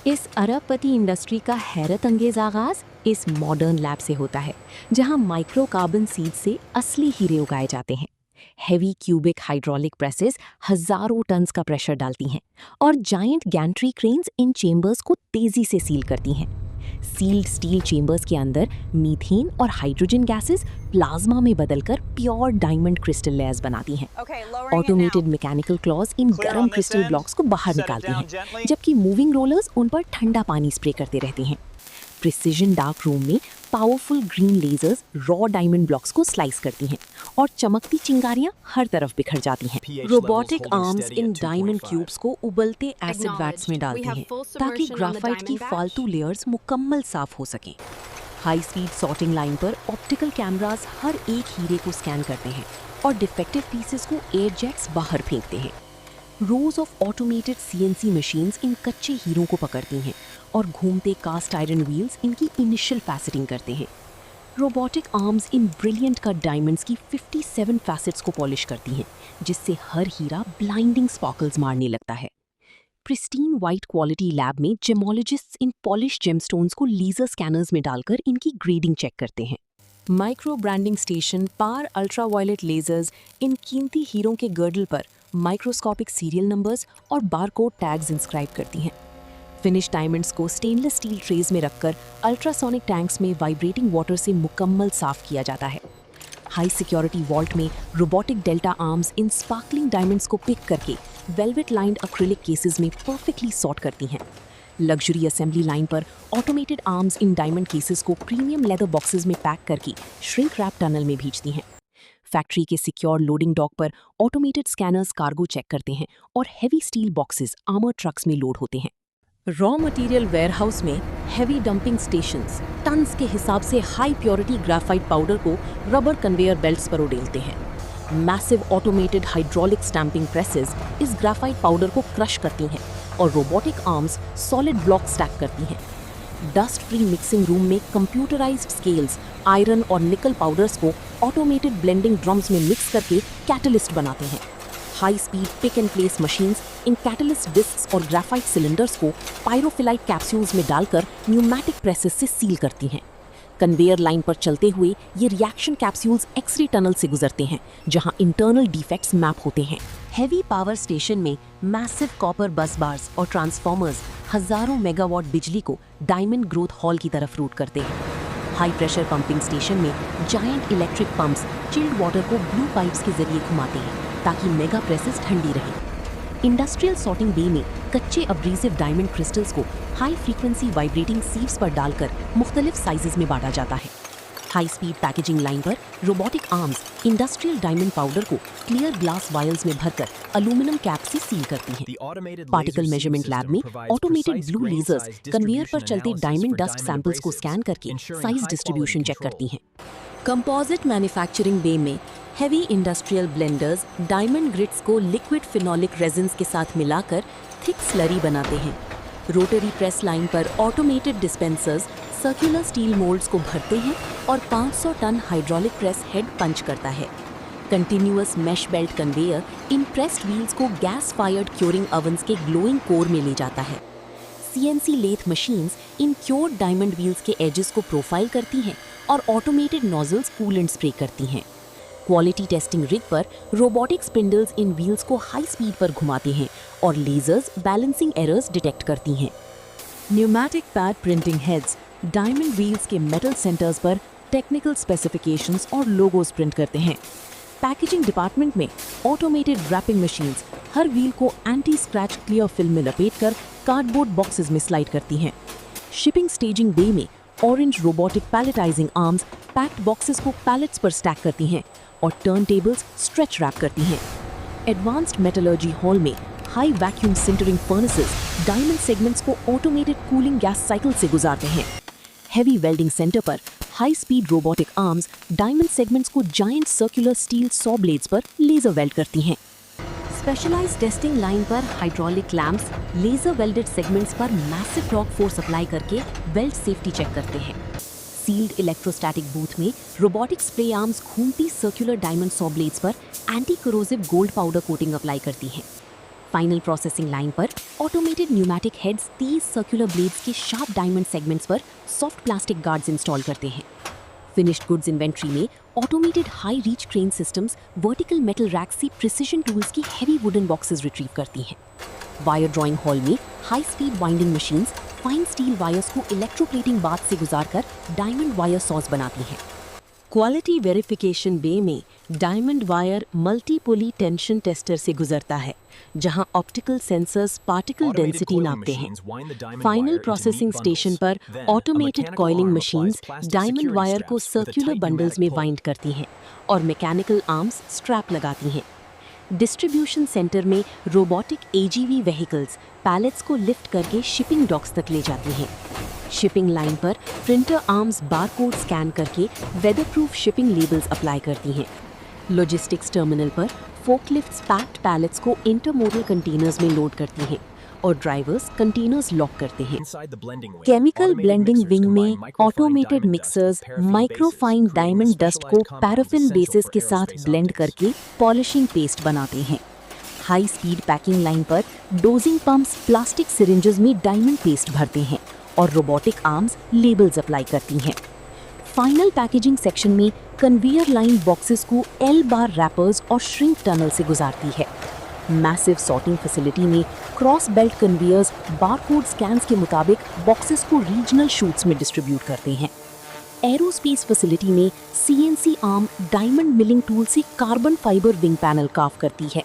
इस अरबपति इंडस्ट्री का हैरत अंगेज आगाज इस मॉडर्न लैब से होता है, जहां माइक्रो कार्बन सीड से असली हीरे उगाए जाते हैं। हेवी क्यूबिक हाइड्रोलिक प्रेसेस हजारों टन्स का प्रेशर डालती हैं और जायंट गैंट्री क्रेन्स इन चेंबर्स को तेजी से सील करती हैं। सील्ड स्टील चेंबर्स के अंदर मीथेन और हाइड्रोजन गैसेस प्लाज्मा में बदलकर प्योर डायमंड क्रिस्टल लेयर्स बनाती हैं। ऑटोमेटेड मैकेनिकल क्लॉज इन गर्म क्रिस्टल ब्लॉक्स को बाहर निकालती हैं, जबकि मूविंग रोलर्स उन पर ठंडा पानी स्प्रे करते रहते हैं। प्रिसिजन डार्क रूम में powerful green lasers raw diamond blocks को स्लाइस करती हैं और चमकती चिंगारियां हर तरफ बिखर जाती हैं। Robotic arms in diamond cubes को उबलते एसिड वैट्स में डालती हैं ताकि ग्राफाइट की फालतू लेयर्स मुकम्मल साफ हो सकें। हाई स्पीड सॉर्टिंग लाइन पर ऑप्टिकल कैमरास हर एक हीरे को स्कैन करते हैं और डिफेक्टिव पीसेस को एयर जेट्स बाहर फेंकते हैं। रोज of automated CNC machines in कच्चे हीरों को पकड़ती हैं और घूमते कास्ट आयरन व्हील्स इनकी इनिशियल फैसेटिंग करते हैं। रोबोटिक आर्म्स इन ब्रिलियंट कट डायमंड्स की 57 फैसेट्स को पॉलिश करती हैं, जिससे हर हीरा ब्लाइंडिंग स्पार्कल्स मारने लगता है। प्रिस्टीन वाइट क्वालिटी लैब में जेमोलॉजिस्ट्स इन पॉलिश जेमस्टोन्स को लेजर स्कैनर्स में डालकर इनकी ग्रेडिंग चेक करते हैं। माइक्रो ब्रांडिंग स्टेशन पार अल्ट्रावायलेट लेजर्स इन कीमती हीरों के गर्डल पर माइक्रोस्कोपिक सीरियल नंबर्स और बारकोड टैग्स इंस्क्राइब करती हैं। फिनिश डायमंड्स को स्टेनलेस स्टील ट्रेज में रखकर अल्ट्रासोनिक टैंक्स में वाइब्रेटिंग वाटर से मुकम्मल साफ किया जाता है। हाई सिक्योरिटी वॉल्ट में रोबोटिक डेल्टा आर्म्स इन स्पार्कलिंग डायमंड्स को पिक करके वेलवेट लाइंड एक्रिलिक केसेस में परफेक्टली सॉर्ट करती हैं। लग्जरी असेंबली लाइन पर automated arms in diamond cases को प्रीमियम लेदर बॉक्सेस में पैक करके श्रिंक रैप टनल में भेजती हैं। फैक्ट्री के सिक्योर लोडिंग डॉक पर ऑटोमेटेड स्कैनर्स कार्गो चेक करते हैं और heavy steel boxes armour trucks में लोड होते हैं। रॉ मटेरियल वेयरहाउस में हेवी डंपिंग स्टेशंस टन्स के हिसाब से हाई प्योरिटी ग्राफाइट पाउडर को रबर कन्वेयर बेल्ट्स पर उड़ेलते हैं। Massive automated hydraulic stamping presses इस ग्राफाइट पाउडर को क्रश करती हैं और robotic arms solid block stack करती हैं। डस्ट फ्री मिक्सिंग रूम में कंप्यूटराइज्ड स्केल्स आयरन और निकल पाउडर्स को ऑटोमेटेड ब्लेंडिंग ड्रम्स में मिक्स करके कैटलिस्ट बनाते हैं। High speed pick and place machines इन कैटलिस्ट डिस्क्स और ग्राफाइट सिलेंडर्स को पायरोफिलाइट कैप्सूल्स में डालकर न्यूमैटिक प्रेसेस से सील करती हैं। कन्वेयर लाइन पर चलते हुए ये रिएक्शन कैप्सूल्स एक्सरे टनल से गुजरते हैं, जहां इंटरनल डिफेक्ट्स मैप होते हैं। हेवी पावर स्टेशन में मैसिव कॉपर बस बार्स और ट्रांसफॉर्मर्स हजारों मेगावाट बिजली को डायमंड ग्रोथ हॉल की तरफ रूट करते हैं। हाई प्रेशर पंपिंग स्टेशन में giant electric pumps chilled water को ब्लू पाइप्स के जरिए घुमाते हैं ताकि मेगा प्रेसेस ठंडी रहें। इंडस्ट्रियल सॉर्टिंग बे में कच्चे अब्रेसिव डायमंड क्रिस्टल्स को हाई फ्रीक्वेंसी वाइब्रेटिंग सीव्स पर डालकर मुख्तलिफ साइजेस में बांटा जाता है। हाई स्पीड पैकेजिंग लाइन पर robotic arms industrial diamond powder को क्लियर ग्लास वायल्स में भरकर अल्यूमिनियम कैप से सील करती हैं। पार्टिकल मेजरमेंट लैब में ऑटोमेटेड ब्लू लेजर्स कन्वेयर पर चलते डायमंड डस्ट सैंपल्स को स्कैन करके साइज डिस्ट्रीब्यूशन चेक करती हैं। कंपोजिट मैन्युफैक्चरिंग बे में heavy industrial blenders diamond grids को लिक्विड फिनोलिक रेजिन्स के साथ मिलाकर थिक स्लरी बनाते हैं। रोटरी प्रेस लाइन पर automated dispensers circular steel moulds को भरते हैं और 500 ton hydraulic press head punch करता है। कंटिन्यूअस मैश बेल्ट कन्वेयर इन प्रेस्ड व्हील्स को गैस फायर्ड क्योरिंग ओवन्स के ग्लोइंग कोर में ले जाता है। सीएनसी लेथ मशीन्स इन क्योर्ड डायमंड व्हील्स के एजेस को प्रोफाइल करती हैं और ऑटोमेटेड नोजल्स कूलेंट स्प्रे करती हैं। क्वालिटी टेस्टिंग रिग पर रोबोटिक स्पिंडल्स इन व्हील्स को हाई स्पीड पर घुमाते हैं और लेजर्स बैलेंसिंग एरर्स डिटेक्ट करती हैं। Pneumatic pad printing heads diamond wheels के मेटल सेंटर्स पर टेक्निकल स्पेसिफिकेशंस और लोगोस प्रिंट करते हैं। पैकेजिंग डिपार्टमेंट में ऑटोमेटेड रैपिंग मशीन्स हर व्हील को एंटी स्क्रैच क्लियर फिल्म में लपेटकर कार्डबोर्ड बॉक्सेस में स्लाइड करती हैं। शिपिंग स्टेजिंग बे में orange robotic palletising arms packed boxes को पैलेट्स पर स्टैक करती हैं और टर्न टेबल्स स्ट्रेच रैप करती हैं। एडवांस्ड मेटलर्जी हॉल में high vacuum sintering furnaces diamond segments को ऑटोमेटेड कूलिंग गैस साइकिल से गुजारते हैं। हेवी वेल्डिंग सेंटर पर high speed robotic arms diamond segments को giant circular steel saw blades पर लेजर वेल्ड करती हैं। स्पेशलाइज्ड टेस्टिंग लाइन पर hydraulic lamps laser welded segments पर मैसिव टॉर्क फोर्स अप्लाई करके वेल्ड सेफ्टी चेक करते हैं। सील्ड इलेक्ट्रोस्टैटिक बूथ में रोबोटिक स्प्रे आर्म्स घूमती सर्कुलर डायमंड सॉ ब्लेड्स पर anti corrosive gold powder coating apply करती हैं। फाइनल प्रोसेसिंग लाइन पर automated pneumatic heads 30 circular blades के शार्प डायमंड सेगमेंट्स पर सॉफ्ट प्लास्टिक गार्ड्स इंस्टॉल करते हैं। फिनिश्ड गुड्स इन्वेंट्री में automated high reach crane systems vertical metal rack से precision tools की हैवी वुडन बॉक्सेस रिट्रीव करती हैं। वायर ड्राइंग हॉल में high speed winding machines fine steel wires को electroplating bath से गुजारकर डायमंड वायर सॉस बनाती हैं। क्वालिटी वेरिफिकेशन बे में डायमंड वायर मल्टीपोली टेंशन टेस्टर से गुजरता है, जहां ऑप्टिकल सेंसर्स पार्टिकल डेंसिटी नापते हैं। फाइनल प्रोसेसिंग स्टेशन पर automated coiling machines diamond wire को सर्कुलर बंडल्स में वाइंड करती हैं और मैकेनिकल आर्म्स स्ट्रैप लगाती हैं। डिस्ट्रीब्यूशन सेंटर में रोबोटिक एजीवी व्हीकल्स पैलेट्स को लिफ्ट करके शिपिंग डॉक्स तक ले जाती हैं। शिपिंग लाइन पर प्रिंटर आर्म्स बारकोड स्कैन करके वेदरप्रूफ शिपिंग लेबल्स अप्लाई करती हैं। लॉजिस्टिक्स टर्मिनल पर फोकलिफ्ट्स पैक्ड पैलेट्स को इंटरमोडल कंटेनर्स में लोड करती हैं और ड्राइवर्स कंटेनर्स लॉक करते हैं। केमिकल ब्लेंडिंग विंग में automated mixers microfine diamond dust को पैराफिन बेसिस के साथ ब्लेंड करके पॉलिशिंग पेस्ट बनाते हैं। हाई स्पीड पैकिंग लाइन पर डोजिंग पंप्स प्लास्टिक सिरिंजेस में डायमंड पेस्ट भरते हैं और रोबोटिक आर्म्स लेबल्स अप्लाई करती हैं। फाइनल पैकेजिंग सेक्शन में कन्वेयर लाइन बॉक्सेस को एल बार रैपर्स और श्रिंक टनल से गुजारती है। मैसिव सॉर्टिंग फैसिलिटी में cross belt conveyors barcode scans के मुताबिक बॉक्सेस को रीजनल शूट्स में डिस्ट्रीब्यूट करते हैं। एरोस्पेस फैसिलिटी में CNC arm diamond milling tool से carbon fibre wing panel carve करती है।